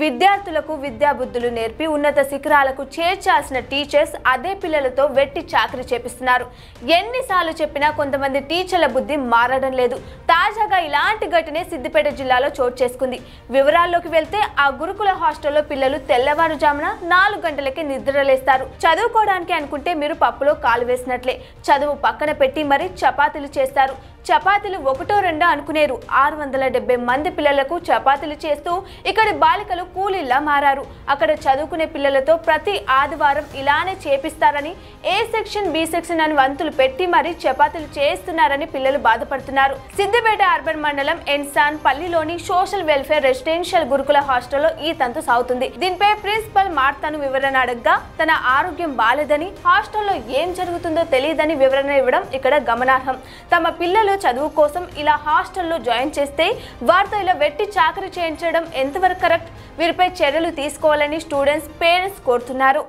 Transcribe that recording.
విద్యార్థులకు విద్యాబుద్ధులు నేర్పి ఉన్నత శిఖరాలకు చేర్చాల్సిన టీచర్స్ అదే పిల్లలతో వెట్టి చాకరీ చేపిస్తున్నారు. ఎన్నిసార్లు చెప్పినా కొంతమంది టీచర్ల బుద్ధి మారడం లేదు. తాజాగా ఇలాంటి ఘటనే సిద్దిపేట జిల్లాలో చోటు చేసుకుంది. వివరాల్లోకి వెళ్తే ఆ గురుకుల హాస్టల్లో పిల్లలు తెల్లవారుజామున 4 గంటలకే నిద్రలేస్తారు. చదువుకోవడానికి అనుకుంటే మీరు పప్పులో కాలు వేసినట్లే. చదువు పక్కన పెట్టి మరి చపాతీలు చేస్తారు. చపాతీలు ఒకటో రెండో అనుకునేరు. 670 మంది పిల్లలకు చపాతీలు చేస్తూ ఇక్కడి బాలికలు కూలీలా మారారు. అక్కడ చదువుకునే పిల్లలతో ప్రతి ఆదివారం ఇలానే చేపిస్తారని, ఏ సెక్షన్ బి సెక్షన్ అని వంతులు పెట్టి మరీ చపాతీలు చేస్తున్నారని పిల్లలు బాధపడుతున్నారు. సిద్దిపేట అర్బన్ మండలం ఎన్సాన్ పల్లిలోని సోషల్ వెల్ఫేర్ రెసిడెన్షియల్ గురుకుల హాస్టల్లో ఈ తంతు సాగుతుంది. దీనిపై ప్రిన్సిపల్ మార్తాను వివరణ అడగ్గా తన ఆరోగ్యం బాలేదని, హాస్టల్లో ఏం జరుగుతుందో తెలియదని వివరణ ఇవ్వడం ఇక్కడ గమనార్హం. తమ పిల్లలు చదువు కోసం ఇలా హాస్టల్లో జాయిన్ చేస్తే వారితో ఇలా వెట్టి చాకరీ చేయించడం ఎంతవరకు కరెక్ట్? వీరిపై చర్యలు తీసుకోవాలని స్టూడెంట్స్, పేరెంట్స్ కోరుతున్నారు.